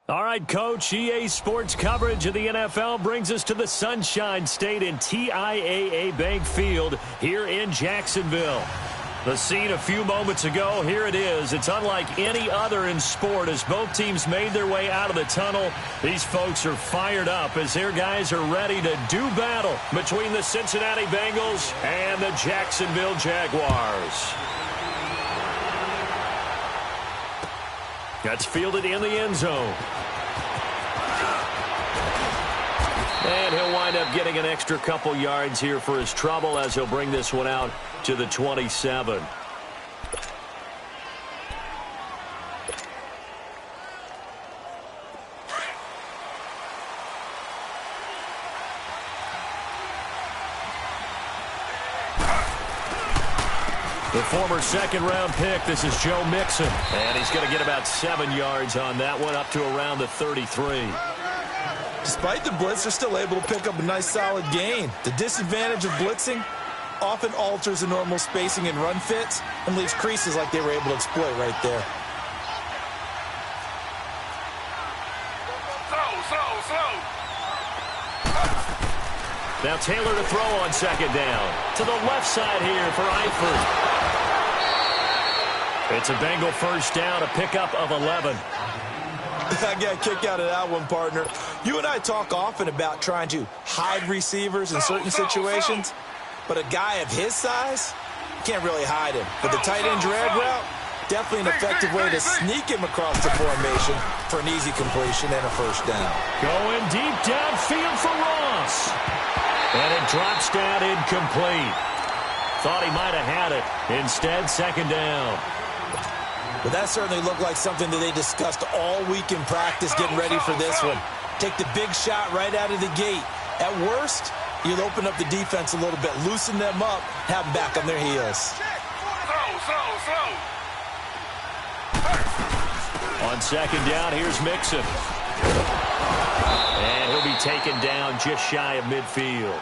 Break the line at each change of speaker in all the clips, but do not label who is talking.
All right, Coach, EA Sports coverage of the NFL brings us to the Sunshine State in TIAA Bank Field here in Jacksonville. The scene a few moments ago, here it is. It's unlike any other in sport as both teams made their way out of the tunnel. These folks are fired up as their guys are ready to do battle between the Cincinnati Bengals and the Jacksonville Jaguars. That's fielded in the end zone. And he'll wind up getting an extra couple yards here for his trouble as he'll bring this one out to the 27. The former second-round pick, this is Joe Mixon. And he's going to get about 7 yards on that one, up to around the 33.
Despite the blitz, they're still able to pick up a nice, solid gain. The disadvantage of blitzing often alters the normal spacing and run fits and leaves creases like they were able to exploit right there.
Now Taylor to throw on second down. To the left side here for Eifert. It's a Bengal first down, a pickup of 11.
I got a kick out of that one, partner. You and I talk often about trying to hide receivers in certain situations, but a guy of his size, you can't really hide him. But the tight end drag route, definitely an effective way to sneak him across the formation for an easy completion and a first down.
Going deep downfield for Ross. And it drops down incomplete. Thought he might have had it. Instead, second down.
Well, that certainly looked like something that they discussed all week in practice getting ready for this one. Take the big shot right out of the gate. At worst, you'll open up the defense a little bit, loosen them up, have them back on their heels.
On second down, here's Mixon. And he'll be taken down just shy of midfield.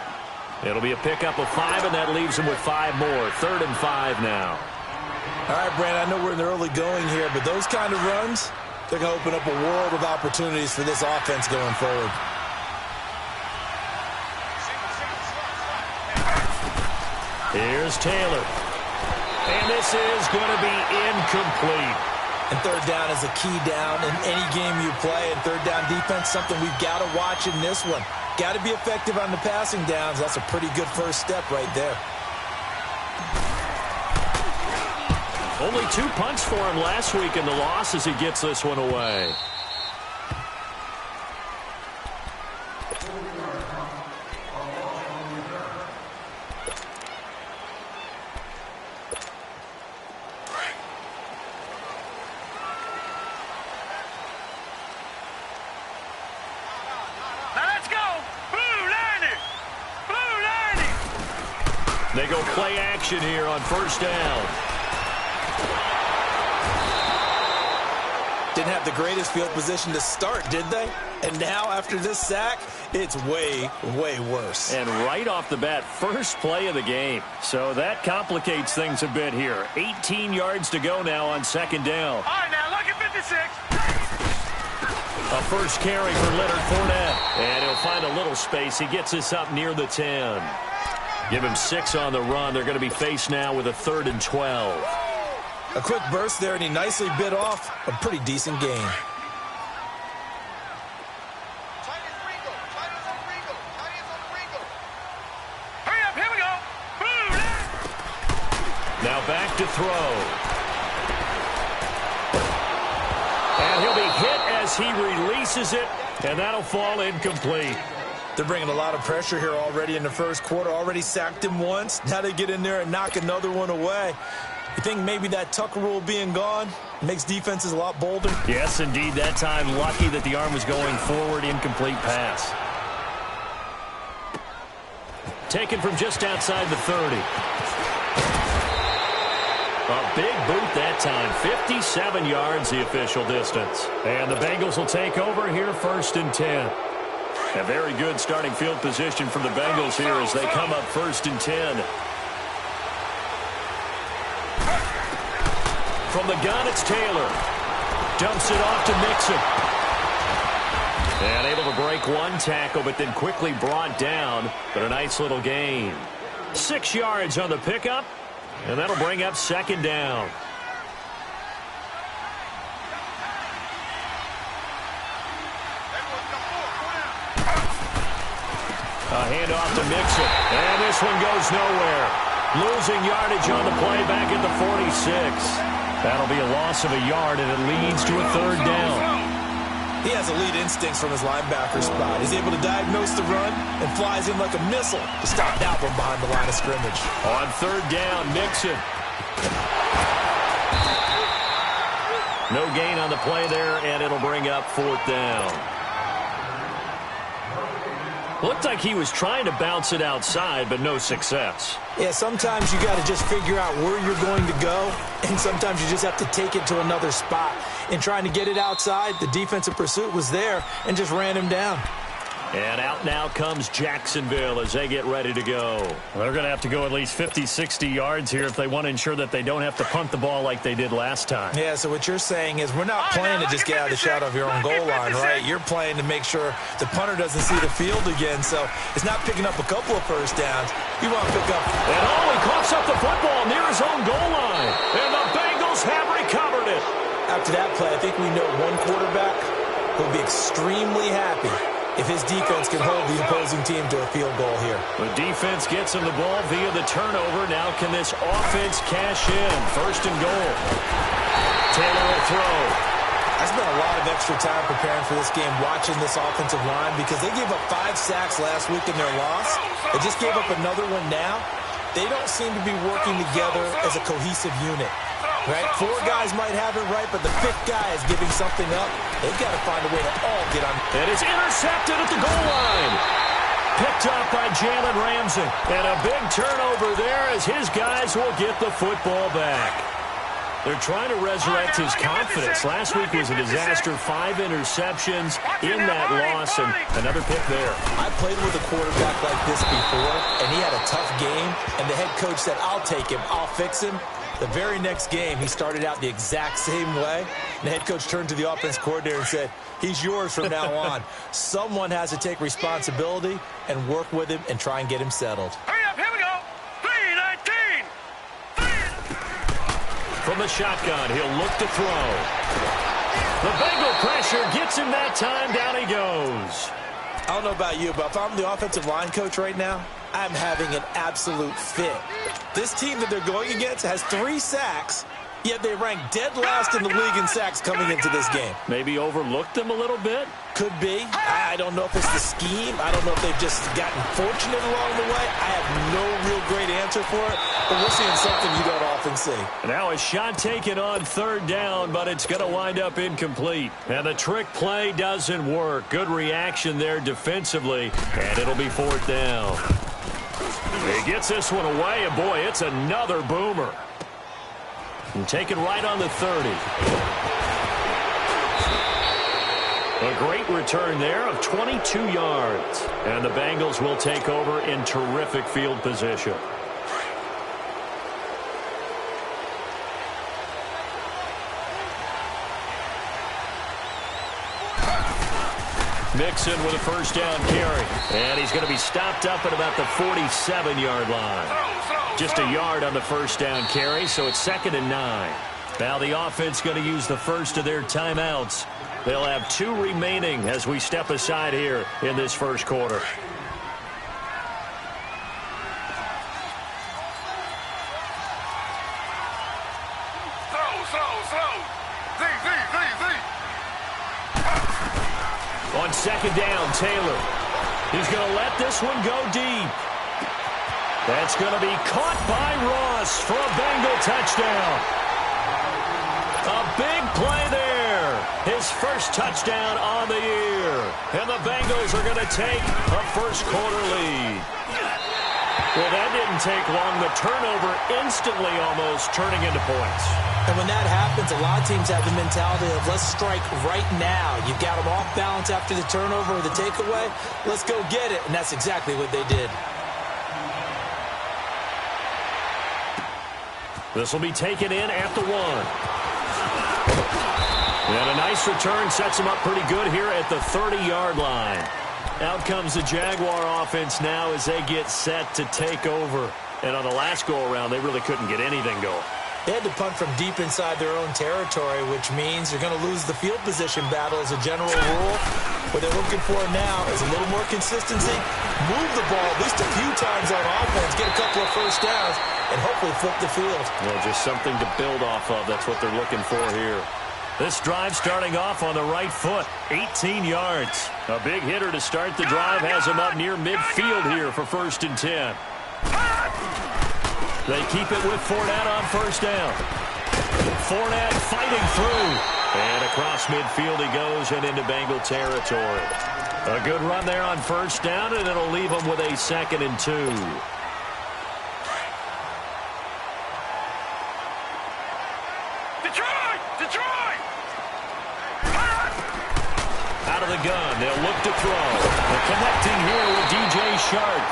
It'll be a pickup of 5, and that leaves him with 5 more. 3rd and 5 now.
All right, Brandon, I know we're in the early going here, but those kind of runs, they're going to open up a world of opportunities for this offense going forward.
Here's Taylor. And this is going to be incomplete.
And third down is a key down in any game you play. And third down defense, something we've got to watch in this one. Got to be effective on the passing downs. That's a pretty good first step right there.
Only 2 punts for him last week in the loss as he gets this one away. They go play action here on first down.
Didn't have the greatest field position to start, did they? And now, after this sack, it's way, way worse.
And right off the bat, first play of the game. So that complicates things a bit here. 18 yards to go now on second down.
All right, now look at 56.
A first carry for Leonard Fournette. And he'll find a little space. He gets this up near the 10. Give him 6 on the run. They're going to be faced now with a 3rd and 12.
A quick burst there, and he nicely bit off a pretty decent gain.
Hurry up, here we go.
Now back to throw. And he'll be hit as he releases it, and that'll fall incomplete.
They're bringing a lot of pressure here already in the first quarter. Already sacked him once. Now they get in there and knock another one away. You think maybe that Tucker rule being gone makes defenses a lot bolder?
Yes, indeed. That time, lucky that the arm was going forward. Incomplete pass. Taken from just outside the 30. A big boot that time. 57 yards the official distance. And the Bengals will take over here 1st and 10. A very good starting field position for the Bengals here as they come up 1st and 10. From the gun, it's Taylor. Dumps it off to Mixon. And able to break one tackle, but then quickly brought down. But a nice little gain. 6 yards on the pickup, and that'll bring up second down. A handoff to Mixon, and this one goes nowhere. Losing yardage on the play back at the 46. That'll be a loss of a yard, and it leads to a third down.
He has elite instincts from his linebacker spot. He's able to diagnose the run and flies in like a missile to stop that one behind the line of scrimmage.
On third down, Mixon. No gain on the play there, and it'll bring up fourth down. Looked like he was trying to bounce it outside, but no success.
Yeah, sometimes you got to just figure out where you're going to go, and sometimes you just have to take it to another spot. In trying to get it outside, the defensive pursuit was there and just ran him down.
And out now comes Jacksonville as they get ready to go. Well, they're going to have to go at least 50, 60 yards here if they want to ensure that they don't have to punt the ball like they did last time.
Yeah, so what you're saying is we're not playing to just get out of the shadow of your own goal line, right? You're playing to make sure the punter doesn't see the field again, so it's not picking up a couple of first downs. You want to pick up...
And he coughs up the football near his own goal line. And the Bengals have recovered it.
After that play, I think we know one quarterback will be extremely happy if his defense can hold the opposing team to a field goal here.
The defense gets him the ball via the turnover. Now can this offense cash in? First and goal. Taylor will throw.
I spent a lot of extra time preparing for this game, watching this offensive line, because they gave up 5 sacks last week in their loss. They just gave up another one now. They don't seem to be working together as a cohesive unit. Right? 4 guys might have it right, but the 5th guy is giving something up. They've got to find a way to all get on.
And it's intercepted at the goal line. Picked up by Jalen Ramsey. And a big turnover there as his guys will get the football back. They're trying to resurrect his confidence. Last week was a disaster. 5 interceptions in that loss, and another pick there.
I played with a quarterback like this before, and he had a tough game, and the head coach said, I'll take him, I'll fix him. The very next game, he started out the exact same way. And the head coach turned to the offense coordinator and said, he's yours from now on. Someone has to take responsibility and work with him and try and get him settled.
Hurry up, here we go. 3-19.
From the shotgun, he'll look to throw. The Bengal pressure gets him that time. Down he goes.
I don't know about you, but if I'm the offensive line coach right now, I'm having an absolute fit. This team that they're going against has 3 sacks, yet they rank dead last in the league in sacks coming into this game.
Maybe overlooked them a little bit?
Could be. I don't know if it's the scheme. I don't know if they've just gotten fortunate along the way. I have no real great answer for it, but we're seeing something you don't often see.
Now a shot taken on third down, but it's going to wind up incomplete. And the trick play doesn't work. Good reaction there defensively, and it'll be fourth down. He gets this one away, and boy, it's another boomer. And taken right on the 30. A great return there of 22 yards. And the Bengals will take over in terrific field position. Mixon with a first down carry. And he's going to be stopped up at about the 47-yard line. Just a yard on the first down carry, so it's 2nd and 9. Now the offense going to use the first of their timeouts. They'll have 2 remaining as we step aside here in this first quarter. On 2nd down, Taylor. He's going to let this one go deep. That's going to be caught by Ross for a Bengal touchdown. A big play there. His first touchdown on the year. And the Bengals are going to take a first quarter lead. Well, that didn't take long. The turnover instantly almost turning into points.
And when that happens, a lot of teams have the mentality of let's strike right now. You've got them off balance after the turnover or the takeaway. Let's go get it. And that's exactly what they did. This
will be taken in at the 1. And a nice return sets him up pretty good here at the 30-yard line. Out comes the Jaguar offense now as they get set to take over. And on the last go-around, they really couldn't get anything going.
They had to punt from deep inside their own territory, which means you're going to lose the field position battle as a general rule. What they're looking for now is a little more consistency, move the ball at least a few times on offense, get a couple of first downs, and hopefully flip the field.
Well, just something to build off of. That's what they're looking for here. This drive starting off on the right foot, 18 yards. A big hitter to start the drive has him up near midfield here for 1st and 10. They keep it with Fournette on first down. Fournette fighting through. And across midfield he goes and into Bengal territory. A good run there on first down, and it'll leave him with a 2nd and 2.
Detroit!
Out of the gun, they'll look to throw. They're connecting here with DJ Shark.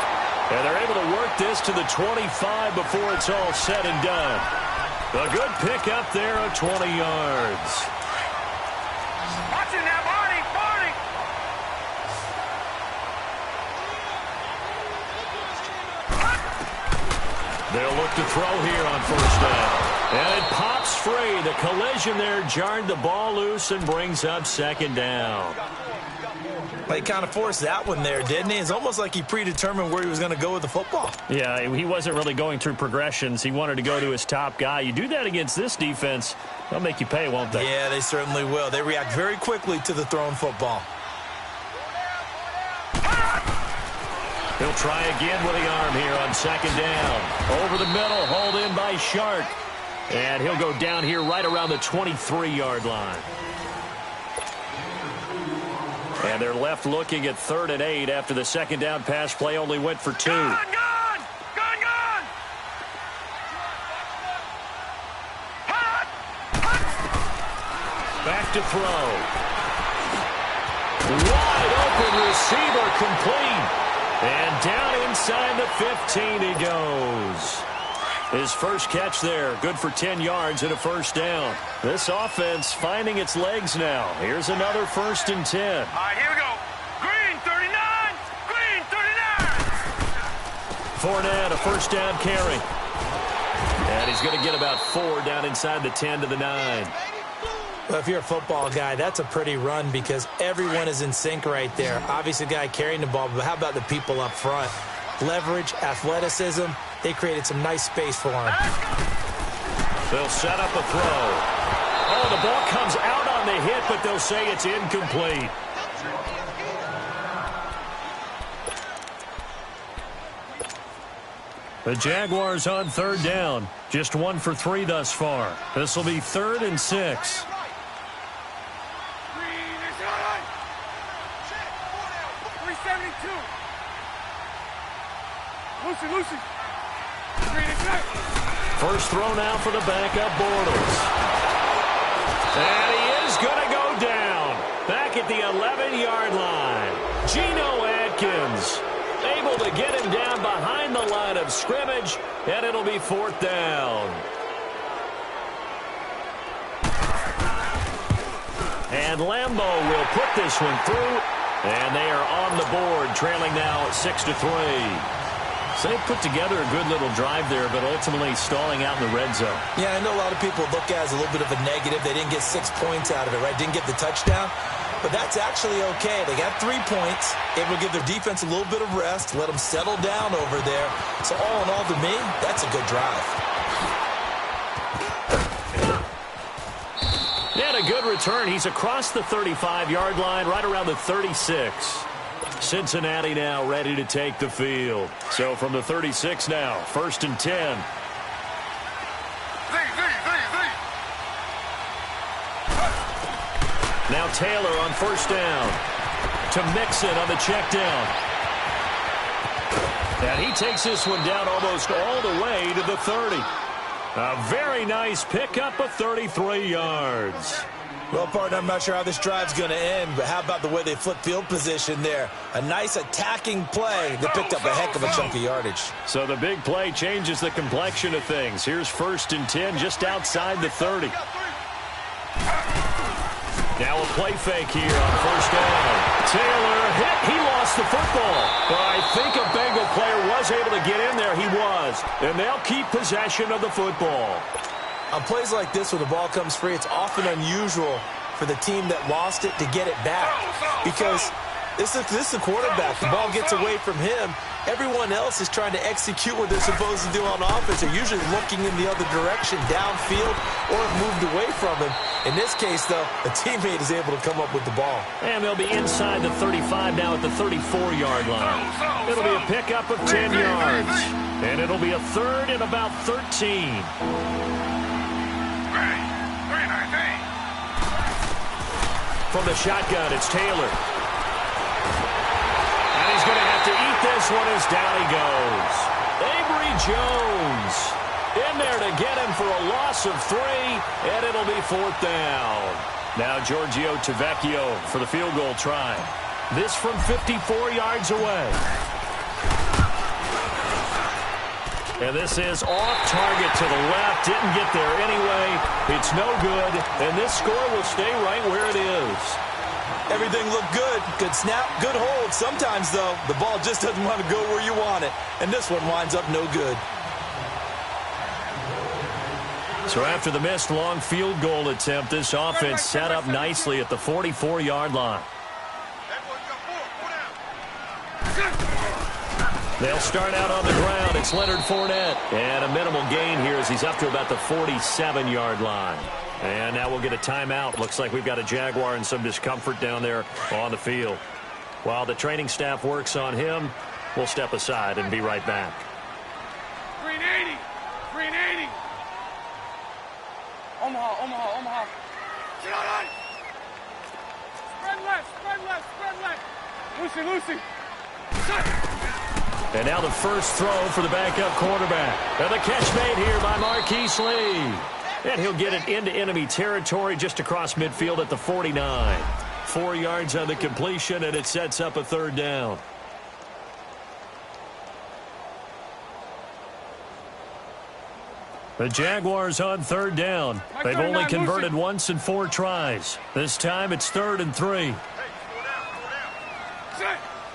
And they're able to work this to the 25 before it's all said and done. A good pick up there of 20 yards.
Watch it now, Barney!
They'll look to throw here on first down. And it pops free. The collision there jarred the ball loose and brings up 2nd down.
Well, he kind of forced that one there, didn't he? It's almost like he predetermined where he was going to go with the football.
Yeah, he wasn't really going through progressions. He wanted to go to his top guy. You do that against this defense, they'll make you pay, won't they?
Yeah, they certainly will. They react very quickly to the thrown football.
He'll try again with the arm here on 2nd down. Over the middle, hauled in by Shark. And he'll go down here right around the 23-yard line. And they're left looking at 3rd and 8 after the 2nd down pass play only went for 2.
Gone!
Back to throw. Wide open receiver complete. And down inside the 15 he goes. His first catch there, good for 10 yards and a first down. This offense finding its legs now. Here's another 1st and 10.
All right, here we go. Green 39! Green 39!
Fournette, a first down carry. And he's going to get about 4 down inside the 10 to the 9.
Well, if you're a football guy, that's a pretty run because everyone is in sync right there. Obviously, the guy carrying the ball, but how about the people up front? Leverage, athleticism, they created some nice space for him.
They'll set up a throw. Oh, the ball comes out on the hit, but they'll say it's incomplete. The Jaguars on 3rd down. Just 1 for 3 thus far. This will be 3rd and 6.
Green is on! 372! Lucy! Green is on!
First throw now for the backup Bortles. And he is going to go down. Back at the 11-yard line. Geno Atkins able to get him down behind the line of scrimmage, and it'll be 4th down. And Lambeau will put this one through, and they are on the board, trailing now 6-3. So they put together a good little drive there, but ultimately stalling out in the red zone.
Yeah, I know a lot of people look at it as a little bit of a negative. They didn't get 6 points out of it, right? Didn't get the touchdown. But that's actually okay. They got 3 points. It will give their defense a little bit of rest, let them settle down over there. So all in all, to me, that's a good drive.
And a good return. He's across the 35-yard line, right around the 36. Cincinnati now ready to take the field. So from the 36 now, 1st and 10. Now Taylor on first down. To Mixon on the check down. And he takes this one down almost all the way to the 30. A very nice pickup of 33 yards.
Well, partner, I'm not sure how this drive's going to end, but how about the way they flip field position there? A nice attacking play that picked up a heck of a chunk of yardage.
So the big play changes the complexion of things. Here's 1st and 10 just outside the 30. play fake here on first down. Taylor hit. He lost the football. But I think a Bengal player was able to get in there. He was. And they'll keep possession of the football.
On plays like this where the ball comes free, it's often unusual for the team that lost it to get it back. Because this is the quarterback. The ball gets away from him. Everyone else is trying to execute what they're supposed to do on offense. They're usually looking in the other direction, downfield, or have moved away from him. In this case, though, a teammate is able to come up with the ball.
And they'll be inside the 35 now at the 34-yard line. It'll be a pickup of 10 yards. And it'll be a third and about 13. From the shotgun, it's Taylor. And he's going to have to eat this one as down he goes. Avery Jones in there to get him for a loss of 3, and it'll be 4th down. Now Giorgio Tavecchio for the field goal try. This from 54 yards away. And this is off target to the left. Didn't get there anyway. It's no good. And this score will stay right where it is.
Everything looked good. Good snap, good hold. Sometimes, though, the ball just doesn't want to go where you want it. And this one winds up no good.
So after the missed long field goal attempt, this offense set up nicely at the 44-yard line. They'll start out on the ground. It's Leonard Fournette. And a minimal gain here as he's up to about the 47-yard line. And now we'll get a timeout. Looks like we've got a Jaguar in some discomfort down there on the field. While the training staff works on him, we'll step aside and be right back.
Green 80. Green 80. Omaha. Get on. Spread left. Lucy.
And now the first throw for the backup quarterback. And the catch made here by Marquise Lee. And he'll get it into enemy territory just across midfield at the 49. 4 yards on the completion, and it sets up a 3rd down. The Jaguars on 3rd down. They've only converted once in 4 tries. This time it's 3rd and 3.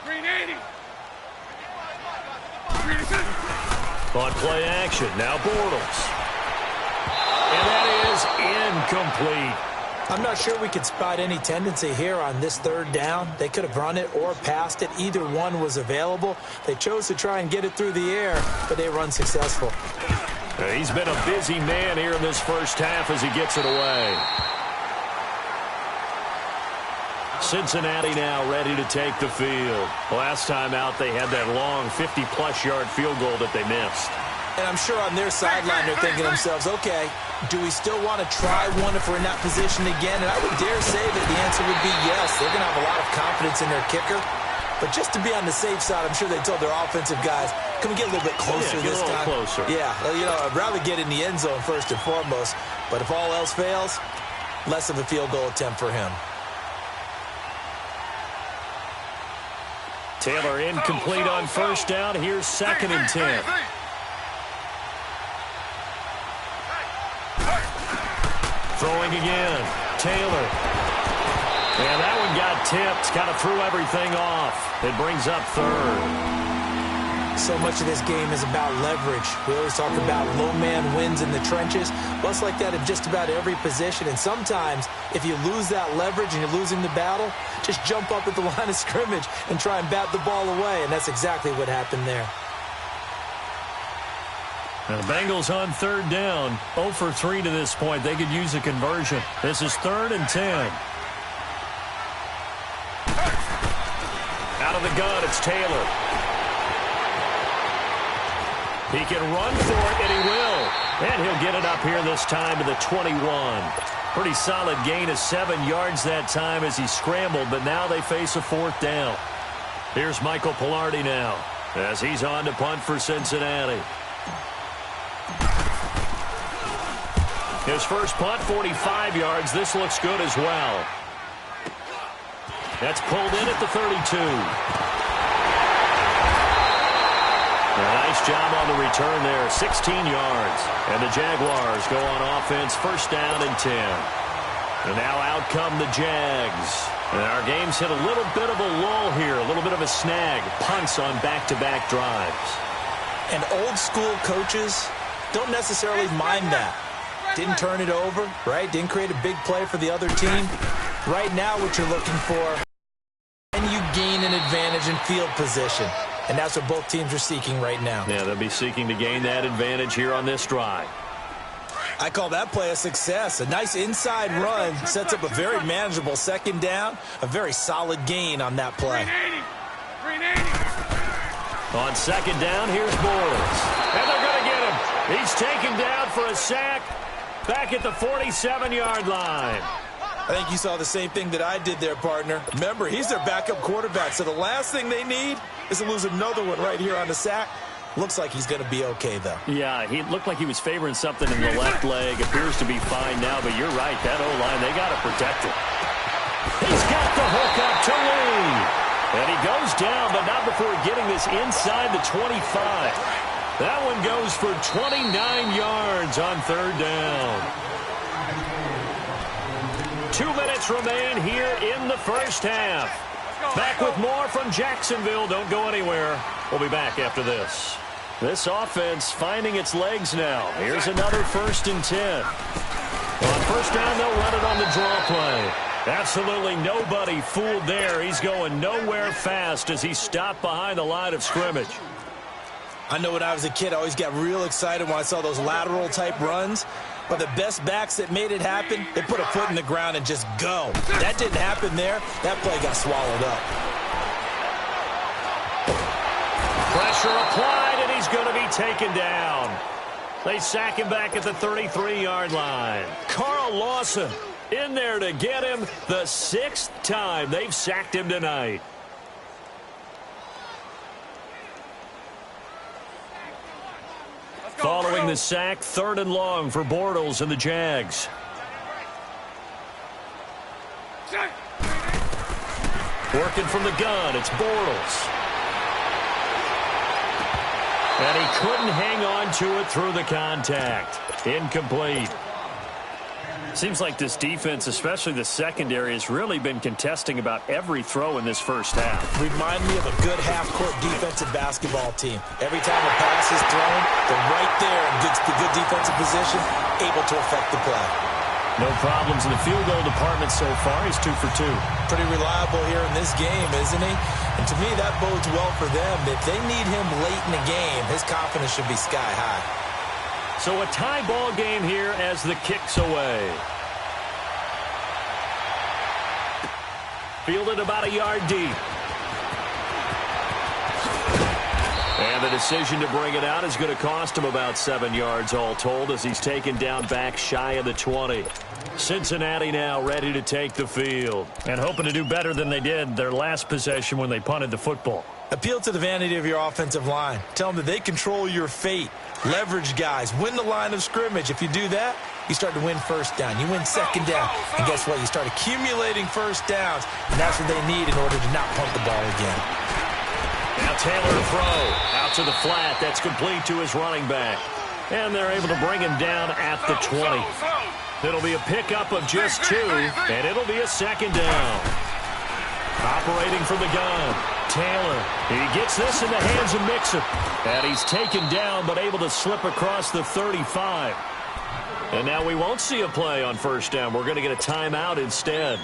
Green 80.
On play action, now Bortles. And that is incomplete.
I'm not sure we could spot any tendency here on this 3rd down. They could have run it or passed it. Either one was available. They chose to try and get it through the air, but they were unsuccessful.
He's been a busy man here in this first half as he gets it away. Cincinnati now ready to take the field. Last time out, they had that long 50-plus yard field goal that they missed.
And I'm sure on their sideline, they're thinking to themselves, okay, do we still want to try one if we're in that position again? And I would dare say that the answer would be yes. They're going to have a lot of confidence in their kicker. But just to be on the safe side, I'm sure they told their offensive guys, can we get a little bit closer this time?
Closer.
Yeah, I'd rather get in the end zone first and foremost. But if all else fails, less of a field goal attempt for him.
Taylor incomplete on first down. Here's 2nd and 10. Throwing again. Taylor. And that one got tipped. Kind of threw everything off. It brings up 3rd.
So much of this game is about leverage. We always talk about low man wins in the trenches. Well, it's like that in just about every position. And sometimes, if you lose that leverage and you're losing the battle, just jump up at the line of scrimmage and try and bat the ball away. And that's exactly what happened there.
Now the Bengals on 3rd down. 0 for 3 to this point. They could use a conversion. This is 3rd and 10. Out of the gun, it's Taylor. He can run for it, and he will. And he'll get it up here this time to the 21. Pretty solid gain of 7 yards that time as he scrambled, but now they face a 4th down. Here's Michael Pilardi now as he's on to punt for Cincinnati. His first punt, 45 yards. This looks good as well. That's pulled in at the 32. A nice job on the return there, 16 yards. And the Jaguars go on offense, 1st down and 10. And now out come the Jags. And our game's hit a little bit of a lull here, a little bit of a snag. Punts on back-to-back drives.
And old school coaches don't necessarily mind that. Didn't turn it over, right? Didn't create a big play for the other team. Right now what you're looking for, can you gain an advantage in field position? And that's what both teams are seeking right now.
Yeah, they'll be seeking to gain that advantage here on this drive.
I call that play a success. A nice inside run sets up a very manageable second down. A very solid gain on that play.
380.
On second down, here's Bortles. And they're going to get him. He's taken down for a sack back at the 47-yard line.
I think you saw the same thing that I did there, partner. Remember, he's their backup quarterback, so the last thing they need is to lose another one right here on the sack. Looks like he's going to be okay, though.
Yeah, he looked like he was favoring something in the left leg. Appears to be fine now, but you're right. That O-line, they got to protect it. He's got the hook up to Lee. And he goes down, but not before getting this inside the 25. That one goes for 29 yards on third down. 2 minutes remain here in the first half. Back with more from Jacksonville. Don't go anywhere. We'll be back after this. This offense finding its legs now. Here's another 1st and 10. On first down, they'll run it on the draw play. Absolutely nobody fooled there. He's going nowhere fast as he stopped behind the line of scrimmage.
I know when I was a kid, I always got real excited when I saw those lateral-type runs. But the best backs that made it happen, they put a foot in the ground and just go. That didn't happen there. That play got swallowed up.
Pressure applied, and he's going to be taken down. They sack him back at the 33-yard line. Carl Lawson in there to get him the 6th time they've sacked him tonight. Following the sack, 3rd and long for Bortles and the Jags. Working from the gun, it's Bortles. And he couldn't hang on to it through the contact. Incomplete. Seems like this defense, especially the secondary, has really been contesting about every throw in this first half.
Remind me of a good half-court defensive basketball team. Every time a pass is thrown, they're right there in good defensive position, able to affect the play.
No problems in the field goal department so far. He's 2 for 2.
Pretty reliable here in this game, isn't he? And to me, that bodes well for them. If they need him late in the game, his confidence should be sky high.
So a tie ball game here as the kick's away. Fielded about a yard deep. And the decision to bring it out is going to cost him about 7 yards all told as he's taken down back shy of the 20. Cincinnati now ready to take the field and hoping to do better than they did their last possession when they punted the football.
Appeal to the vanity of your offensive line. Tell them that they control your fate. Leverage guys. Win the line of scrimmage. If you do that, you start to win first down. You win second down. And guess what? You start accumulating first downs. And that's what they need in order to not punt the ball again.
Now Taylor throw. Out to the flat. That's complete to his running back. And they're able to bring him down at the 20. It'll be a pickup of just 2. And it'll be a second down. Operating from the gun. Taylor, he gets this in the hands of Mixon. And he's taken down but able to slip across the 35. And now we won't see a play on first down. We're going to get a timeout instead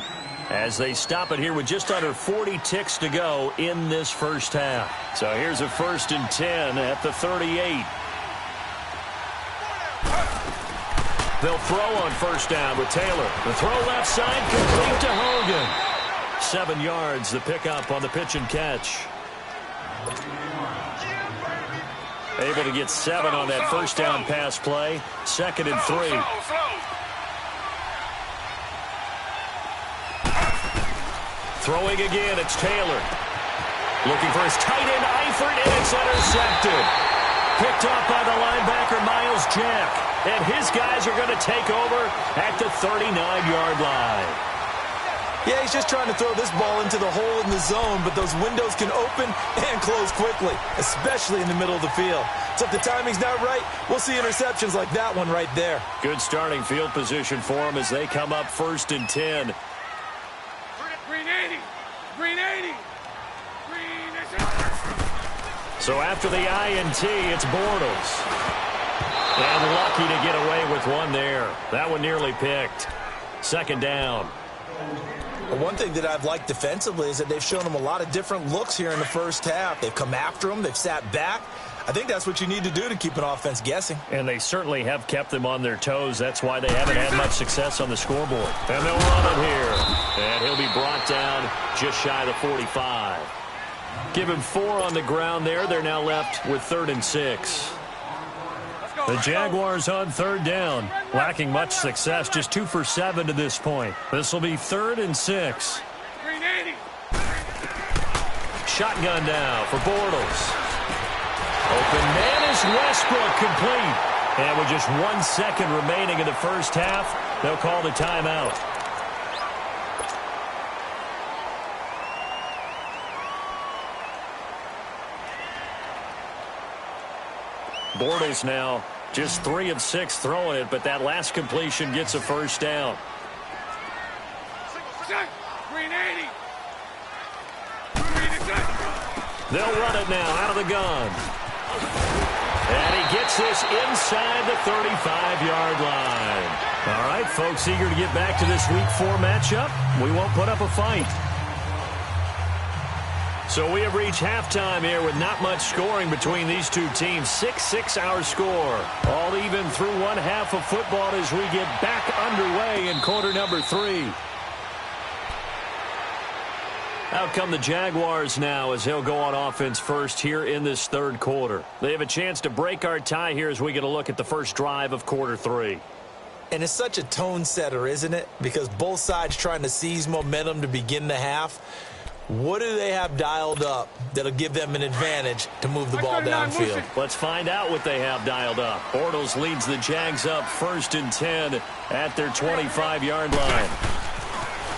as they stop it here with just under 40 ticks to go in this first half. So here's a 1st and 10 at the 38. They'll throw on first down with Taylor. The throw left side complete to Hogan. 7 yards, the pickup on the pitch and catch. Able to get 7 on that first down pass play. 2nd and 3. Throwing again, it's Taylor. Looking for his tight end, Eifert, and it's intercepted. Picked off by the linebacker, Miles Jack. And his guys are going to take over at the 39-yard line.
Yeah, he's just trying to throw this ball into the hole in the zone, but those windows can open and close quickly, especially in the middle of the field. So if the timing's not right, we'll see interceptions like that one right there.
Good starting field position for them as they come up 1st and 10.
Green 80. Green 80. Green is
So after the INT, it's Bortles. And lucky to get away with one there. That one nearly picked. 2nd down.
One thing that I've liked defensively is that they've shown them a lot of different looks here in the first half. They've come after them. They've sat back. I think that's what you need to do to keep an offense guessing.
And they certainly have kept them on their toes. That's why they haven't had much success on the scoreboard. And they'll run it here. And he'll be brought down just shy of the 45. Give him 4 on the ground there. They're now left with 3rd and 6. The Jaguars on 3rd down. Lacking much success, just 2 for 7 to this point. This will be 3rd and 6.
Green 80.
Shotgun now for Bortles. Open man is Westbrook, complete. And with just 1 second remaining in the first half, they'll call the timeout. Bortles now just 3 of 6 throwing it, but that last completion gets a 1st down.
Green 80. Green is set.
They'll run it now out of the gun. And he gets this inside the 35-yard line. All right, folks, eager to get back to this Week 4 matchup. We won't put up a fight. So we have reached halftime here with not much scoring between these two teams. 6-6 our score. All even through one half of football as we get back underway in quarter number 3. Out come the Jaguars now as they'll go on offense first here in this 3rd quarter. They have a chance to break our tie here as we get a look at the first drive of quarter 3.
And it's such a tone setter, isn't it? Because both sides trying to seize momentum to begin the half. What do they have dialed up that'll give them an advantage to move the ball downfield?
Let's find out what they have dialed up. Bortles leads the Jags up 1st and 10 at their 25-yard line.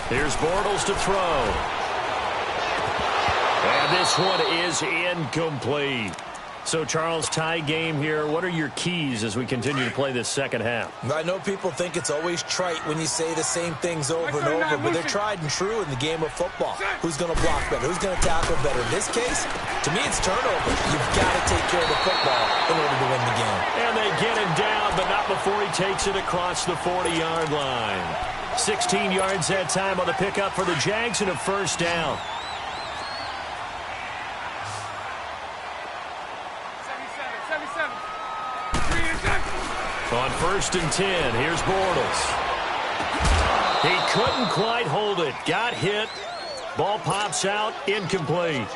Here's Bortles to throw. And this one is incomplete. So, Charles, tie game here. What are your keys as we continue to play this second half?
I know people think it's always trite when you say the same things over and over, but they're tried and true in the game of football. Who's going to block better? Who's going to tackle better? In this case, to me, it's turnover. You've got to take care of the football in order to win the game.
And they get him down, but not before he takes it across the 40-yard line. 16 yards that time on the pickup for the Jags and a 1st down. On 1st and 10, here's Bortles. He couldn't quite hold it. Got hit. Ball pops out. Incomplete.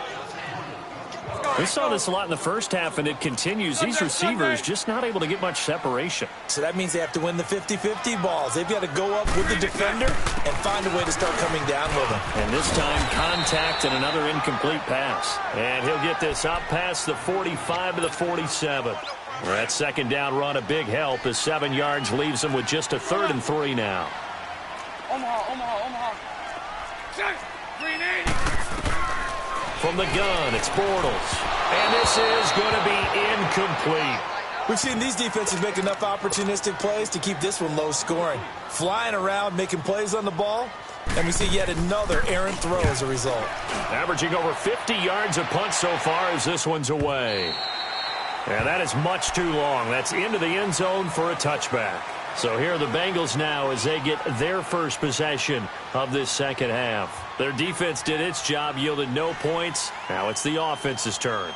We saw this a lot in the first half, and it continues. These receivers just not able to get much separation.
So that means they have to win the 50-50 balls. They've got to go up with the defender and find a way to start coming down with them.
And this time, contact and another incomplete pass. And he'll get this up past the 45 to the 47. That 2nd down run a big help as 7 yards leaves them with just a 3rd and 3 now.
Omaha. Green 80.
From the gun, it's Bortles. And this is going to be incomplete.
We've seen these defenses make enough opportunistic plays to keep this one low scoring. Flying around, making plays on the ball, and we see yet another errant throw as a result.
Averaging over 50 yards a punt so far as this one's away. And that is much too long. That's into the end zone for a touchback. So here are the Bengals now as they get their first possession of this second half. Their defense did its job, yielded no points. Now it's the offense's turn.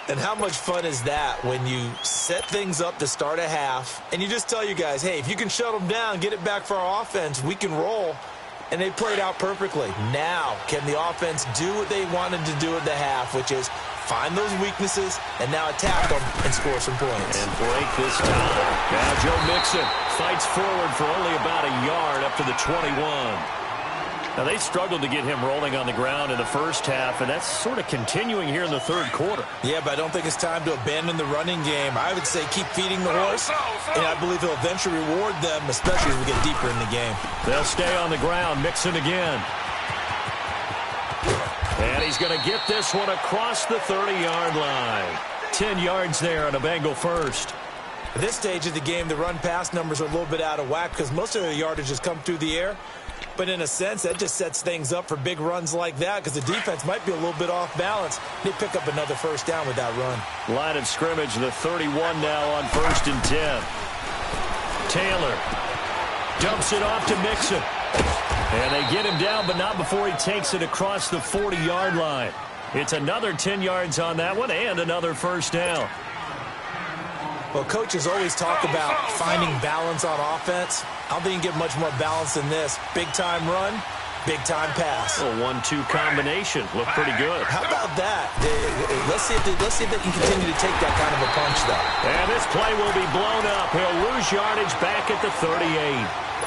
And how much fun is that when you set things up to start a half and you just tell you guys, hey, if you can shut them down, get it back for our offense, we can roll. And they played out perfectly. Now, can the offense do what they wanted to do at the half, which is find those weaknesses and now attack them and score some points.
And break this time. Now Joe Mixon fights forward for only about a yard up to the 21. Now, they struggled to get him rolling on the ground in the first half, and that's sort of continuing here in the third quarter.
Yeah, but I don't think it's time to abandon the running game. I would say keep feeding the horse, and I believe he'll eventually reward them, especially as we get deeper in the game.
They'll stay on the ground, mixing again. And he's going to get this one across the 30-yard line. 10 yards there on a Bengal first.
At this stage of the game, the run-pass numbers are a little bit out of whack because most of their yardage has come through the air. But in a sense, that just sets things up for big runs like that because the defense might be a little bit off balance. They pick up another first down with that run.
Line of scrimmage, the 31 now on 1st and 10. Taylor dumps it off to Mixon. And they get him down, but not before he takes it across the 40-yard line. It's another 10 yards on that one and another first down.
Well, coaches always talk about finding balance on offense. I don't think you can get much more balance than this. Big-time run, big-time pass.
A 1-2 combination. Looked pretty good.
How about that? Let's see if they can continue to take that kind of a punch, though.
And this play will be blown up. He'll lose yardage back at the 38.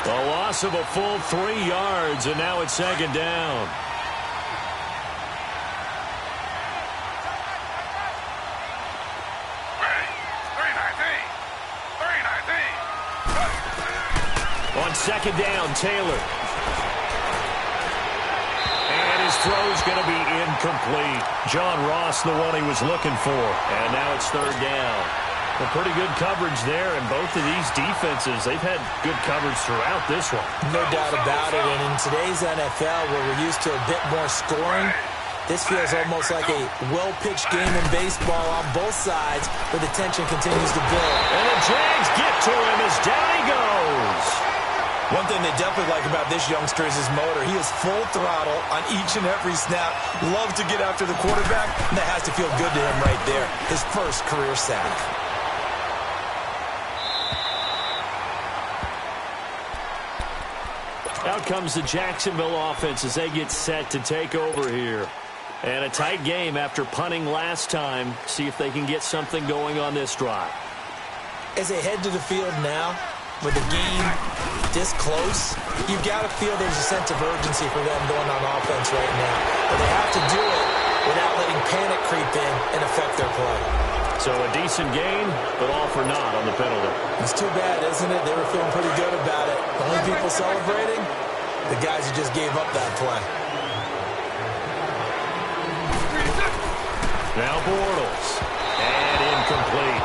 A loss of a full 3 yards, and now it's second down. On second down, Taylor. And his throw's going to be incomplete. John Ross, the one he was looking for. And now it's third down. Well, pretty good coverage there, and both of these defenses, they've had good coverage throughout this one.
No doubt about it, and in today's NFL, where we're used to a bit more scoring, this feels almost like a well-pitched game in baseball on both sides, where the tension continues to build.
And the Jags get to him as down he goes.
One thing they definitely like about this youngster is his motor. He is full throttle on each and every snap. Loves to get after the quarterback, and that has to feel good to him right there. His first career sack.
Out comes the Jacksonville offense as they get set to take over here. And a tight game after punting last time. See if they can get something going on this drive.
As they head to the field now, with the game this close, you've got to feel there's a sense of urgency for them going on offense right now. But they have to do it without letting panic creep in and affect their play.
So a decent gain, but all for naught on the penalty.
It's too bad, isn't it? They were feeling pretty good about it. The only people celebrating, the guys who just gave up that play.
Now Bortles. And incomplete.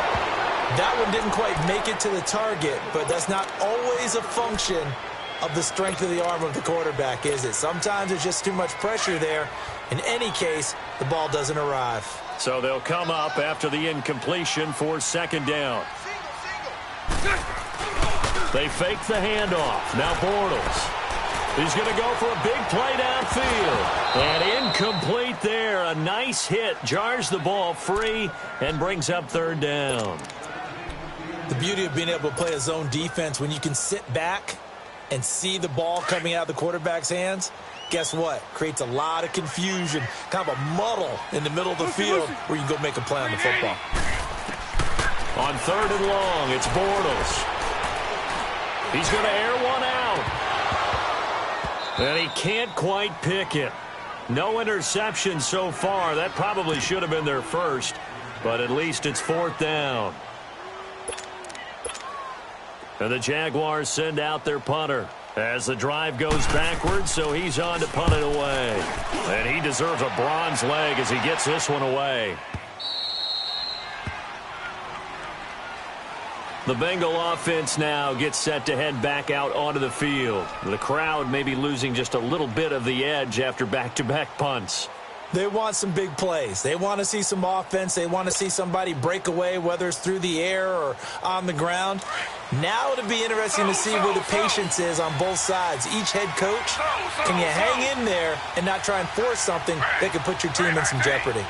That one didn't quite make it to the target, but that's not always a function of the strength of the arm of the quarterback, is it? Sometimes there's just too much pressure there. In any case, the ball doesn't arrive.
So they'll come up after the incompletion for second down. They fake the handoff. Now Bortles. He's going to go for a big play downfield. And incomplete there. A nice hit. Jars the ball free and brings up third down.
The beauty of being able to play a zone defense when you can sit back and see the ball coming out of the quarterback's hands, guess what? Creates a lot of confusion, kind of a muddle in the middle of the field where you can go make a play on the football.
On third and long, it's Bortles. He's going to air one out. And he can't quite pick it. No interception so far. That probably should have been their first, but at least it's fourth down. And the Jaguars send out their punter as the drive goes backwards, so he's on to punt it away. And he deserves a bronze leg as he gets this one away. The Bengal offense now gets set to head back out onto the field. The crowd may be losing just a little bit of the edge after back-to-back punts.
They want some big plays. They want to see some offense. They want to see somebody break away, whether it's through the air or on the ground. Now it'll be interesting to see where the patience is on both sides. Each head coach, can you hang in there and not try and force something that could put your team in some jeopardy?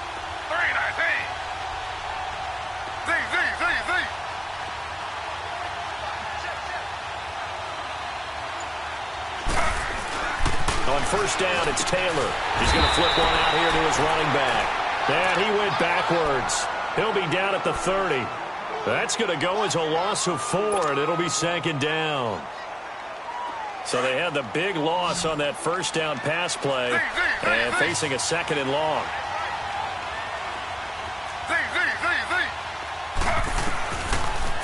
On first down, it's Taylor. He's going to flip one out here to his running back. And he went backwards. He'll be down at the 30. That's going to go as a loss of 4, and it'll be second down. So they had the big loss on that first down pass play and facing a second and long.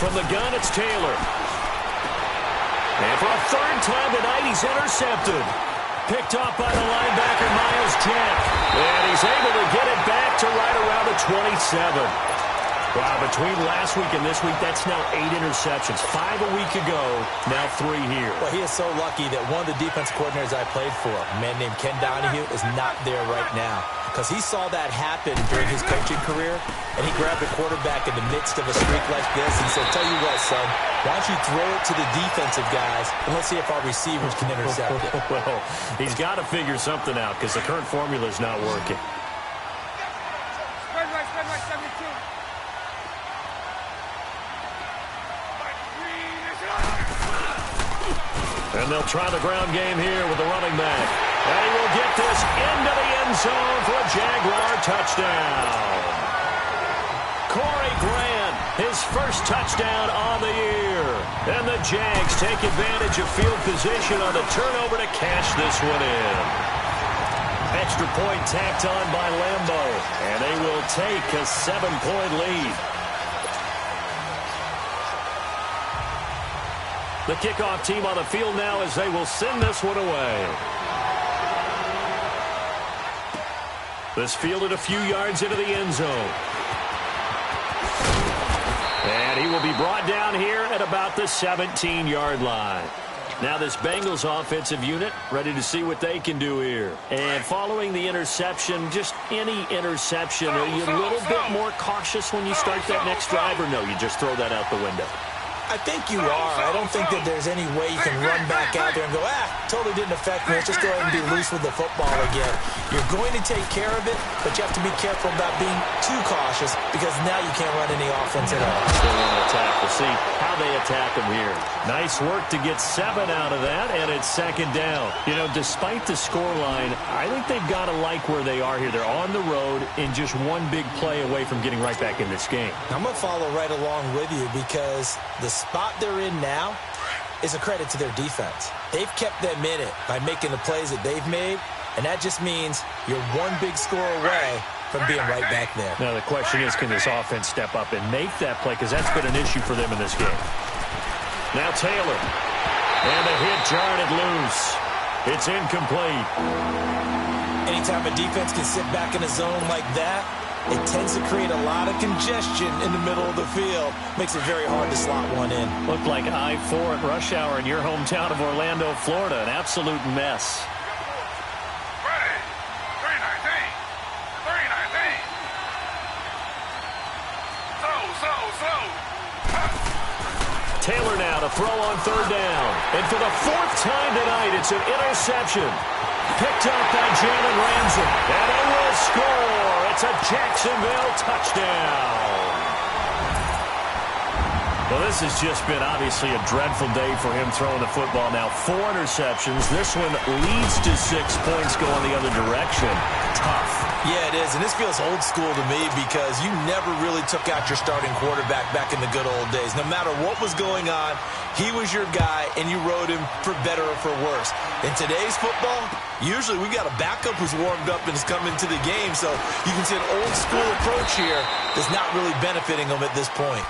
From the gun, it's Taylor. And for a third time tonight, he's intercepted. Picked off by the linebacker, Miles Jack. And he's able to get it back to right around the 27. Wow, between last week and this week, that's now 8 interceptions. 5 a week ago, now 3 here.
Well, he is so lucky that one of the defense coordinators I played for, a man named Ken Donahue, is not there right now. Because he saw that happen during his coaching career, and he grabbed the quarterback in the midst of a streak like this and said, tell you what, son, why don't you throw it to the defensive guys, and let's see if our receivers can intercept it.
Well, he's got to figure something out because the current formula is not working. And they'll try the ground game here with the running back. And he will get this into the end zone for a Jaguar touchdown. Corey Grant, his first touchdown on the year. And the Jags take advantage of field position on the turnover to cash this one in. Extra point tacked on by Lambeau. And they will take a 7-point lead. The kickoff team on the field now as they will send this one away. This fielded a few yards into the end zone. And he will be brought down here at about the 17-yard line. Now this Bengals offensive unit ready to see what they can do here. And following the interception, just any interception, are you a little bit more cautious when you start that next drive, or no, you just throw that out the window?
I think you are. I don't think that there's any way you can run back out there and go, totally didn't affect me. Let's just go ahead and be loose with the football again. You're going to take care of it, but you have to be careful about being too cautious because now you can't run any offense at all.
Still want to attack. We'll see how they attack them here. Nice work to get 7 out of that, and it's second down. You know, despite the scoreline, I think they've got to like where they are here. They're on the road and just one big play away from getting right back in this game.
I'm going to follow right along with you because the spot they're in now is a credit to their defense. They've kept them in it by making the plays that they've made, and that just means you're one big score away from being right back there.
Now the question is, can this offense step up and make that play, because that's been an issue for them in this game. Now Taylor, and the hit jarred it loose. It's incomplete.
Anytime a defense can sit back in a zone like that, it tends to create a lot of congestion in the middle of the field. Makes it very hard to slot one in.
Looked like I-4 at rush hour in your hometown of Orlando, Florida. An absolute mess.
Ready. 319. 319. Slow.
Taylor now to throw on third down. And for the 4th time tonight, it's an interception. Picked up by Jalen Ramsey. And they will score. It's a Jacksonville touchdown. Well, this has just been obviously a dreadful day for him throwing the football. Now 4 interceptions. This one leads to 6 points going the other direction. Tough.
Yeah, it is. And this feels old school to me because you never really took out your starting quarterback back in the good old days. No matter what was going on, he was your guy, and you rode him for better or for worse. In today's football, usually we got a backup who's warmed up and is coming to the game. So you can see an old school approach here that's not really benefiting them at this point.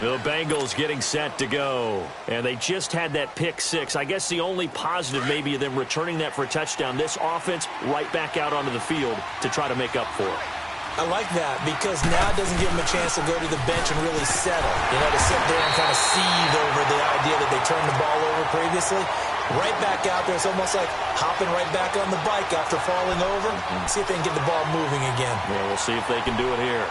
The Bengals getting set to go. And they just had that pick 6. I guess the only positive maybe of them returning that for a touchdown. This offense right back out onto the field to try to make up for it.
I like that because now it doesn't give them a chance to go to the bench and really settle. You know, to sit there and kind of seethe over the idea that they turned the ball over previously. Right back out there. It's almost like hopping right back on the bike after falling over. See if they can get the ball moving again.
Yeah, we'll see if they can do it here.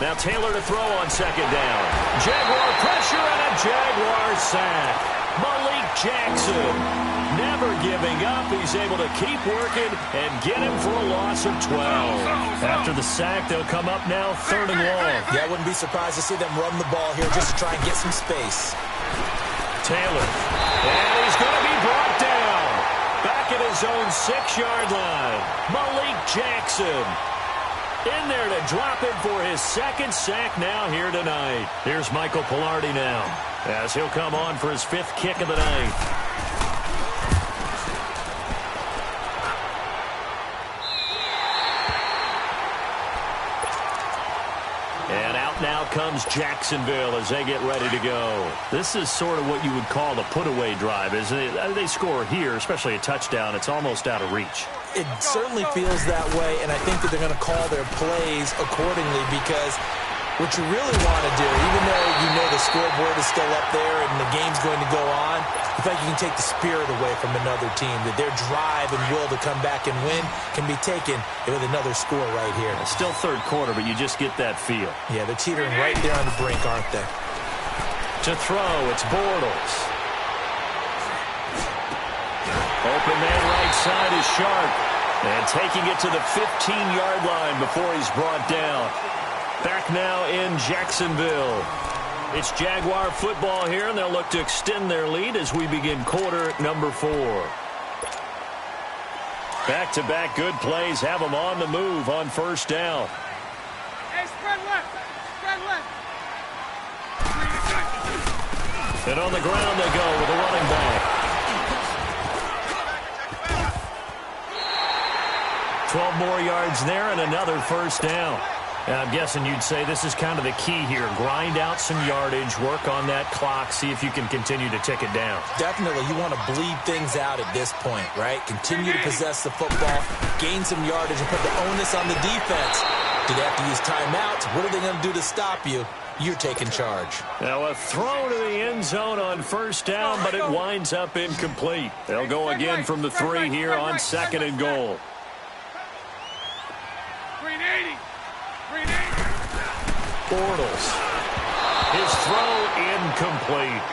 Now Taylor to throw on second down. Jaguar pressure and a Jaguar sack. Malik Jackson, never giving up. He's able to keep working and get him for a loss of 12. After the sack, they'll come up now 3rd and long.
Yeah, I wouldn't be surprised to see them run the ball here just to try and get some space.
Taylor, and he's going to be brought down. Back at his own 6-yard line. Malik Jackson in there to drop him for his 2nd sack now here tonight. Here's Michael Pilardi now, as he'll come on for his 5th kick of the night. And out now comes Jacksonville as they get ready to go. This is sort of what you would call a put-away drive, isn't it? They score here, especially a touchdown. It's almost out of reach.
It certainly feels that way, and I think that they're going to call their plays accordingly, because what you really want to do, even though you know the scoreboard is still up there and the game's going to go on, I feel like you can take the spirit away from another team, that their drive and will to come back and win can be taken with another score right here.
It's still 3rd quarter, but you just get that feel.
Yeah, they're teetering right there on the brink, aren't they?
To throw, it's Bortles. Open man right side is Sharp. And taking it to the 15-yard line before he's brought down. Back now in Jacksonville. It's Jaguar football here, and they'll look to extend their lead as we begin quarter number 4. Back-to-back good plays have them on the move on 1st down.
Hey, spread left. Spread left.
And on the ground they go with a running back. 12 more yards there and another 1st down. And I'm guessing you'd say this is kind of the key here. Grind out some yardage, work on that clock, see if you can continue to tick it down.
Definitely, you want to bleed things out at this point, right? Continue to possess the football, gain some yardage, and put the onus on the defense. Do they have to use timeouts? What are they going to do to stop you? You're taking charge.
Now a throw to the end zone on 1st down, but it winds up incomplete. They'll go again from the 3 here on 2nd and goal. Bortles. His throw incomplete.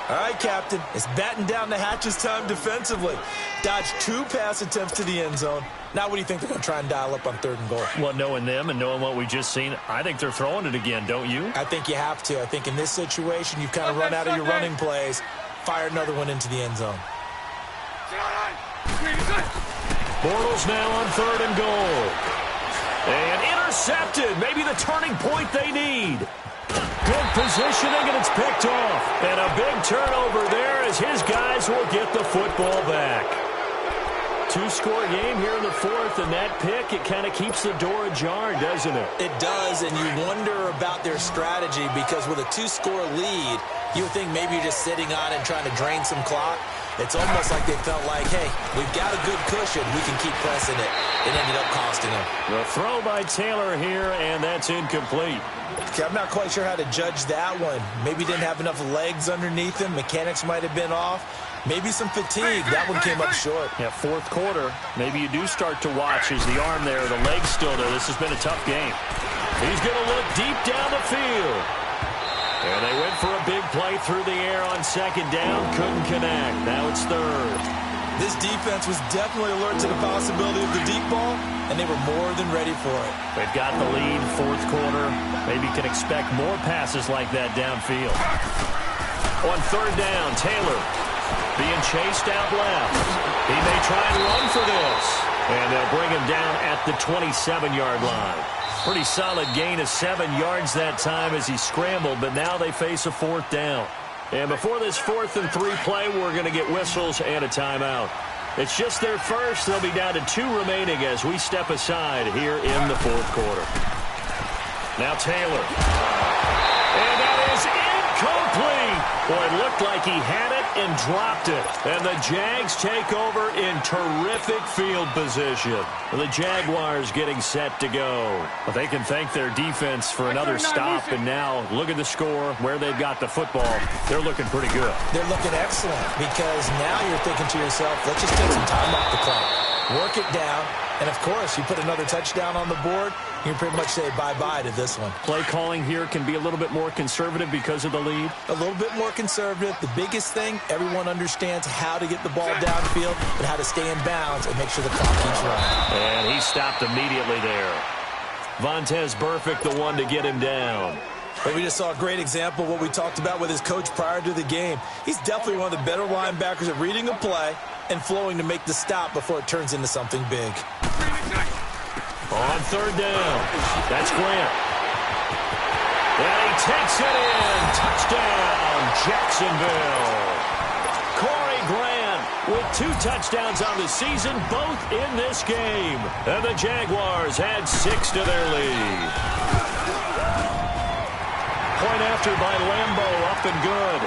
All right, Captain. It's batten down the hatches time defensively. Dodged 2 pass attempts to the end zone. Now what do you think they're going to try and dial up on 3rd and goal?
Well, knowing them and knowing what we just seen, I think they're throwing it again, don't you?
I think you have to. I think in this situation, you've kind of run out of your running plays. Fire another one into the end zone.
Bortles now on 3rd and goal. And intercepted. Maybe the turning point they need. Good positioning, and it's picked off. And a big turnover there as his guys will get the football back. 2-score game here in the 4th, and that pick, it kind of keeps the door ajar, doesn't it?
It does, and you wonder about their strategy, because with a 2-score lead, you would think maybe you're just sitting on it and trying to drain some clock. It's almost like they felt like, hey, we've got a good cushion. We can keep pressing it. It ended up costing them.
The throw by Taylor here, and that's incomplete.
Okay, I'm not quite sure how to judge that one. Maybe didn't have enough legs underneath him. Mechanics might have been off. Maybe some fatigue. That one came up short.
Yeah, 4th quarter. Maybe you do start to watch as the arm there, the leg's still there. This has been a tough game. He's going to look deep down the field. And they went for a big play through the air on 2nd down. Couldn't connect. Now it's 3rd.
This defense was definitely alert to the possibility of the deep ball, and they were more than ready for it.
They've got the lead, 4th quarter. Maybe can expect more passes like that downfield. On 3rd down, Taylor being chased out left. He may try and run for this. And they'll bring him down at the 27-yard line. Pretty solid gain of 7 yards that time as he scrambled, but now they face a 4th down. And before this 4th and 3 play, we're going to get whistles and a timeout. It's just their first. They'll be down to 2 remaining as we step aside here in the 4th quarter. Now Taylor. And that is incomplete. Boy, it looked like he had it and dropped it. And the Jags take over in terrific field position. The Jaguars getting set to go. But they can thank their defense for another stop. And now look at the score, where they've got the football. They're looking pretty good.
They're looking excellent, because now you're thinking to yourself, let's just take some time off the clock. Work it down. And, of course, you put another touchdown on the board, you can pretty much say bye-bye to this one.
Play calling here can be a little bit more conservative because of the lead.
A little bit more conservative. The biggest thing, everyone understands how to get the ball downfield and how to stay in bounds and make sure the clock keeps running.
And he stopped immediately there. Vontaze Burfict, the one to get him down.
But we just saw a great example of what we talked about with his coach prior to the game. He's definitely one of the better linebackers at reading a play and flowing to make the stop before it turns into something big.
On third down, that's Grant. And he takes it in. Touchdown, Jacksonville. Corey Grant with 2 touchdowns on the season, both in this game. And the Jaguars add 6 to their lead. Point after by Lambeau, up and good.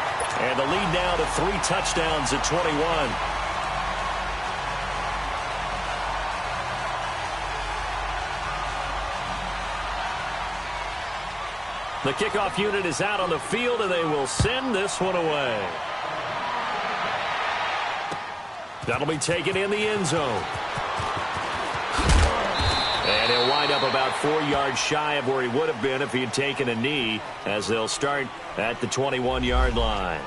And the lead now to 3 touchdowns at 21. The kickoff unit is out on the field, and they will send this one away. That'll be taken in the end zone. And he'll wind up about 4 yards shy of where he would have been if he had taken a knee, as they'll start at the 21-yard line.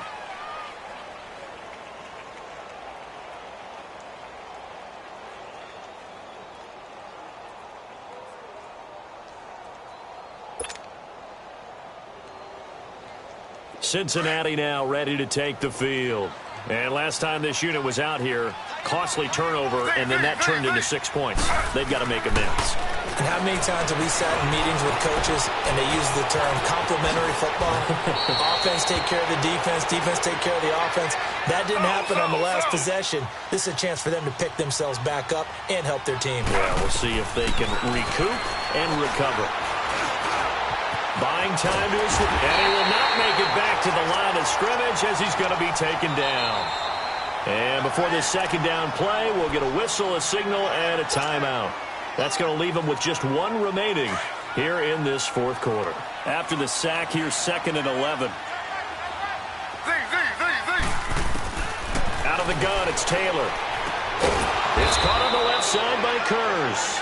Cincinnati now ready to take the field. And last time this unit was out here, costly turnover, and then that turned into 6 points. They've got to make amends.
And how many times have we sat in meetings with coaches and they use the term complementary football? Offense take care of the defense, defense take care of the offense. That didn't happen on the last possession. This is a chance for them to pick themselves back up and help their team.
Yeah, we'll see if they can recoup and recover. Buying time to his, and he will not make it back to the line of scrimmage as he's going to be taken down. And before this second down play, we'll get a whistle, a signal, and a timeout. That's going to leave him with just 1 remaining here in this fourth quarter. After the sack, here's 2nd and 11. Out of the gun, it's Taylor. It's caught on the left side by Kurz.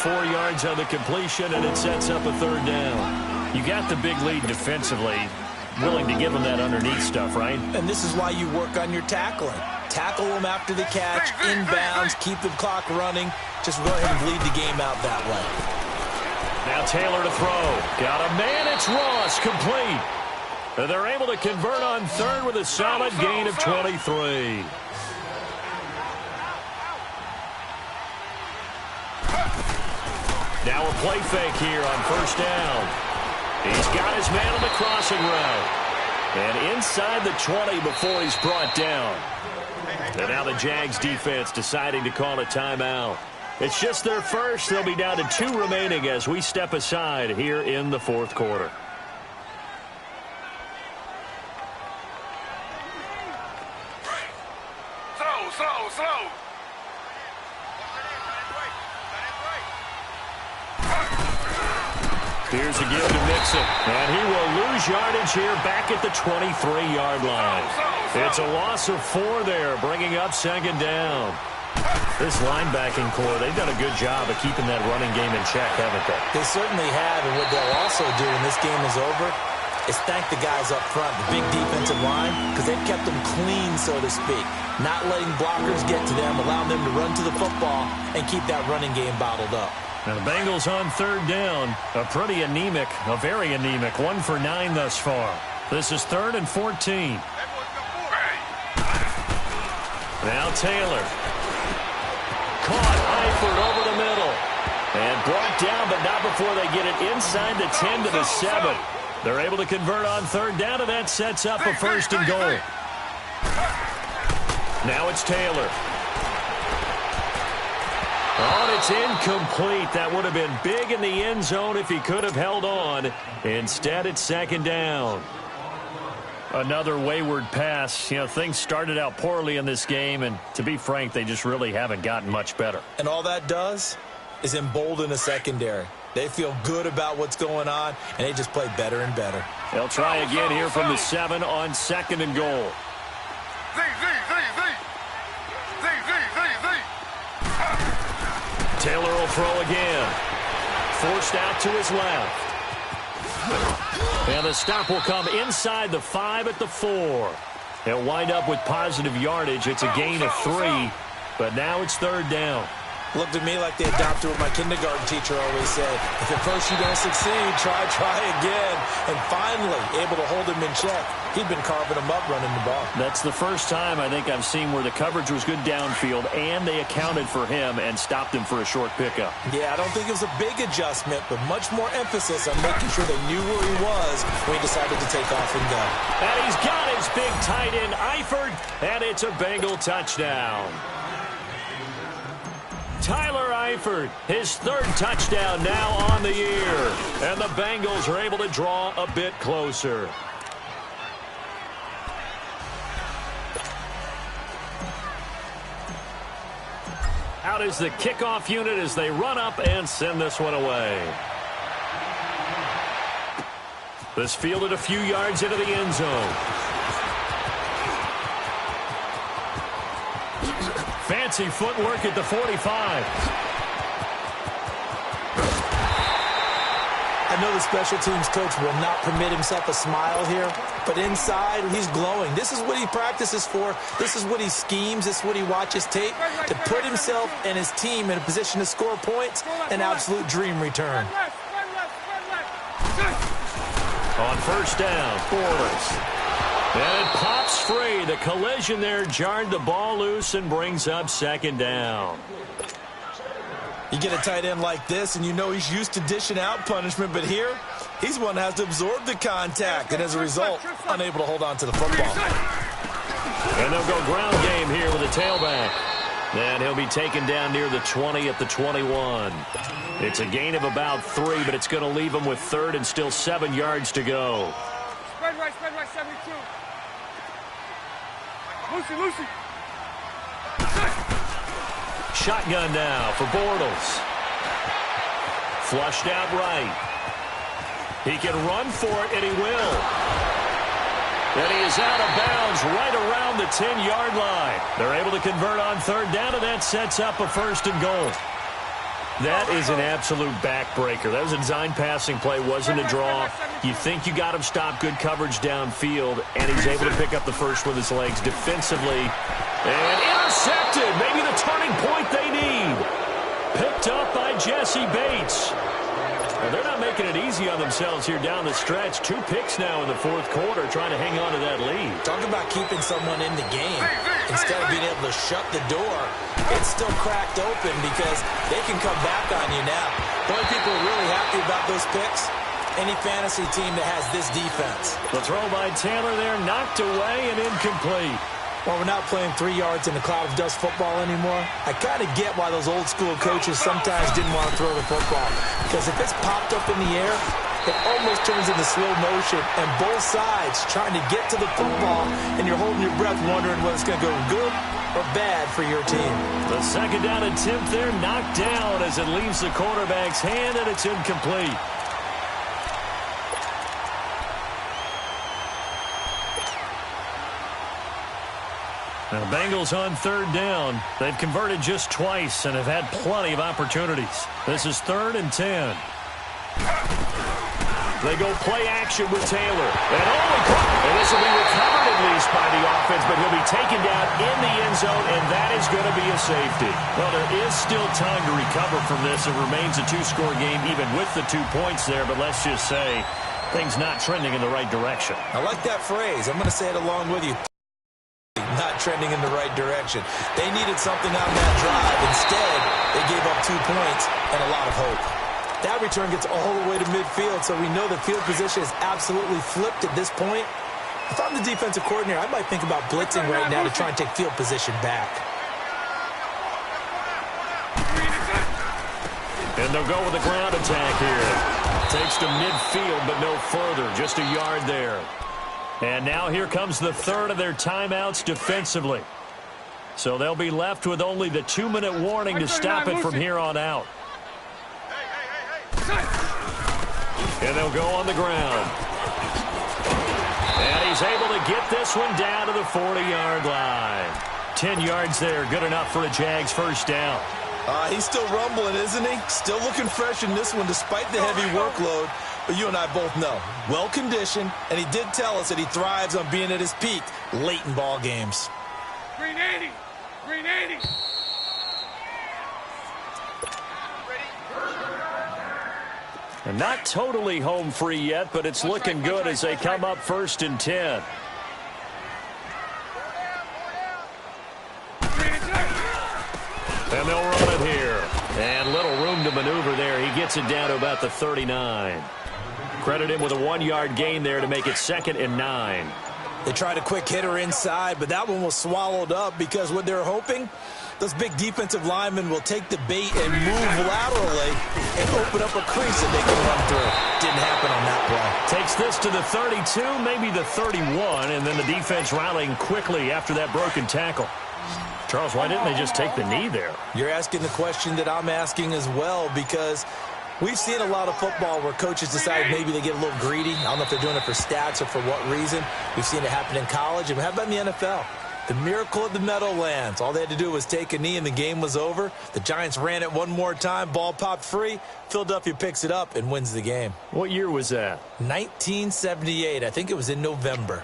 4 yards on the completion, and it sets up a 3rd down. You got the big lead defensively, willing to give them that underneath stuff, right?
And this is why you work on your tackling. Tackle them after the catch, inbounds, keep the clock running. Just go ahead and bleed the game out that way.
Now Taylor to throw. Got a man, it's Ross, complete. And they're able to convert on 3rd with a solid gain of 23. Now a play fake here on 1st down. He's got his man on the crossing route. And inside the 20 before he's brought down. And now the Jags defense deciding to call a timeout. It's just their first. They'll be down to 2 remaining as we step aside here in the fourth quarter.
Slow.
Here's a give to Mixon, and he will lose yardage here back at the 23-yard line. It's a loss of 4 there, bringing up 2nd down. This linebacking core, they've done a good job of keeping that running game in check, haven't they?
They certainly have, and what they'll also do when this game is over is thank the guys up front, the big defensive line, because they've kept them clean, so to speak. Not letting blockers get to them, allowing them to run to the football and keep that running game bottled up.
Now the Bengals on 3rd down, a very anemic 1 for 9 thus far. This is 3rd and 14. Now Taylor. Caught Eifert over the middle. And brought down, but not before they get it inside the 10 to the 7. They're able to convert on 3rd down, and that sets up a 1st and goal. Now it's Taylor. Oh, and it's incomplete. That would have been big in the end zone if he could have held on. Instead, it's 2nd down. Another wayward pass. You know, things started out poorly in this game, and to be frank, they just really haven't gotten much better.
And all that does is embolden a secondary. They feel good about what's going on, and they just play better and better.
They'll try again here from the 7 on 2nd and goal. Taylor will throw again. Forced out to his left. And the stop will come inside the 5 at the 4. He'll wind up with positive yardage. It's a gain of 3, but now it's 3rd down.
Looked at me like they adopted what my kindergarten teacher always said. If at first you don't succeed, try again. And finally, able to hold him in check. He'd been carving him up running the ball.
That's the first time I think I've seen where the coverage was good downfield and they accounted for him and stopped him for a short pickup.
Yeah, I don't think it was a big adjustment, but much more emphasis on making sure they knew where he was when he decided to take off and go.
And he's got his big tight end, Eifert, and it's a Bengal touchdown. Tyler Eifert, his 3rd touchdown now on the year. And the Bengals are able to draw a bit closer. Out is the kickoff unit as they run up and send this one away. This fielded a few yards into the end zone. Fancy footwork at the 45.
I know the special teams coach will not permit himself a smile here, but inside, he's glowing. This is what he practices for. This is what he schemes. This is what he watches tape to put himself and his team in a position to score points. An absolute dream return.
On 1st down, Bortles. And it pops free. The collision there jarred the ball loose and brings up 2nd down.
You get a tight end like this, and you know he's used to dishing out punishment, but here, he's one that has to absorb the contact, and as a result, unable to hold on to the football.
And they'll go ground game here with a tailback. And he'll be taken down near the 20 at the 21. It's a gain of about 3, but it's going to leave him with 3rd and still 7 yards to go.
Spread right, 72. Lucy.
Shotgun now for Bortles. Flushed out right. He can run for it, and he will. And he is out of bounds right around the 10-yard line. They're able to convert on 3rd down, and that sets up a 1st and goal. That is an absolute backbreaker. That was a design passing play, wasn't a draw. You think you got him stopped, good coverage downfield, and he's able to pick up the 1st with his legs defensively. And intercepted, maybe the turning point they need. Picked up by Jesse Bates. Well, they're not making it easy on themselves here down the stretch. 2 picks now in the 4th quarter, trying to hang on to that lead.
Talk about keeping someone in the game. Instead of being able to shut the door, it's still cracked open because they can come back on you now. The only people who are really happy about those picks, any fantasy team that has this defense.
The throw by Taylor there, knocked away and incomplete.
Well, we're not playing 3 yards in a cloud of dust football anymore. I kind of get why those old school coaches sometimes didn't want to throw the football. Because if it's popped up in the air, it almost turns into slow motion. And both sides trying to get to the football, and you're holding your breath wondering whether it's going to go good or bad for your team.
The 2nd down attempt there knocked down as it leaves the quarterback's hand, and it's incomplete. Now, the Bengals on 3rd down. They've converted just twice and have had plenty of opportunities. This is 3rd and 10. They go play action with Taylor. And this will be recovered at least by the offense, but he'll be taken down in the end zone, and that is going to be a safety. Well, there is still time to recover from this. It remains a 2-score game even with the 2 points there, but let's just say things not trending in the right direction.
I like that phrase. I'm going to say it along with you. Not trending in the right direction. They needed something on that drive. Instead, they gave up 2 points and a lot of hope. That return gets all the way to midfield, so we know the field position is absolutely flipped at this point. If I'm the defensive coordinator, I might think about blitzing right now to try and take field position back.
And they'll go with a ground attack here. Takes to midfield, but no further. Just a yard there. And now here comes the 3rd of their timeouts defensively. So they'll be left with only the 2-minute warning to stop it from here on out. And they'll go on the ground. And he's able to get this one down to the 40-yard line. 10 yards there, good enough for a Jags 1st down.
He's still rumbling, isn't he? Still looking fresh in this one despite the heavy workload. But you and I both know, well-conditioned, and he did tell us that he thrives on being at his peak late in ball games.
Green 80. Green 80.
And not totally home free yet, but it's looking good as they come up 1st and 10. And they'll run it here. And little room to maneuver there. He gets it down to about the 39. Credit him with a 1-yard gain there to make it 2nd and 9.
They tried a quick hitter inside, but that one was swallowed up because what they're hoping, those big defensive linemen will take the bait and move laterally and open up a crease that they can run through. Didn't happen on that play.
Takes this to the 32, maybe the 31, and then the defense rallying quickly after that broken tackle. Charles, why didn't they just take the knee there?
You're asking the question that I'm asking as well, because we've seen a lot of football where coaches decide maybe they get a little greedy. I don't know if they're doing it for stats or for what reason. We've seen it happen in college. And how about in the NFL? The miracle of the Meadowlands. All they had to do was take a knee and the game was over. The Giants ran it one more time. Ball popped free. Philadelphia picks it up and wins the game.
What year was that?
1978. I think it was in November.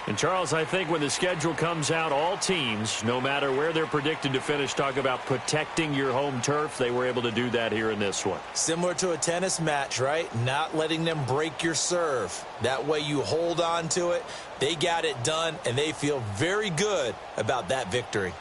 And, Charles, I think when the schedule comes out, all teams, no matter where they're predicted to finish, talk about protecting your home turf. They were able to do that here in this one.
Similar to a tennis match, right? Not letting them break your serve. That way you hold on to it. They got it done, and they feel very good about that victory.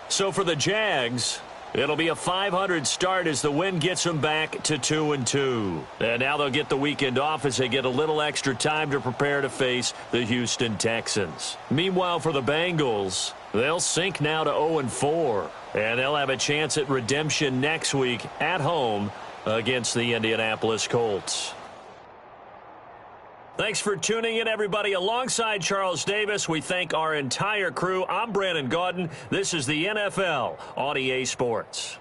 So for the Jags, it'll be a 500 start as the win gets them back to 2-2. And now they'll get the weekend off as they get a little extra time to prepare to face the Houston Texans. Meanwhile, for the Bengals, they'll sink now to 0-4. And they'll have a chance at redemption next week at home against the Indianapolis Colts. Thanks for tuning in, everybody. Alongside Charles Davis, we thank our entire crew. I'm Brandon Gaudin. This is the NFL on EA Sports.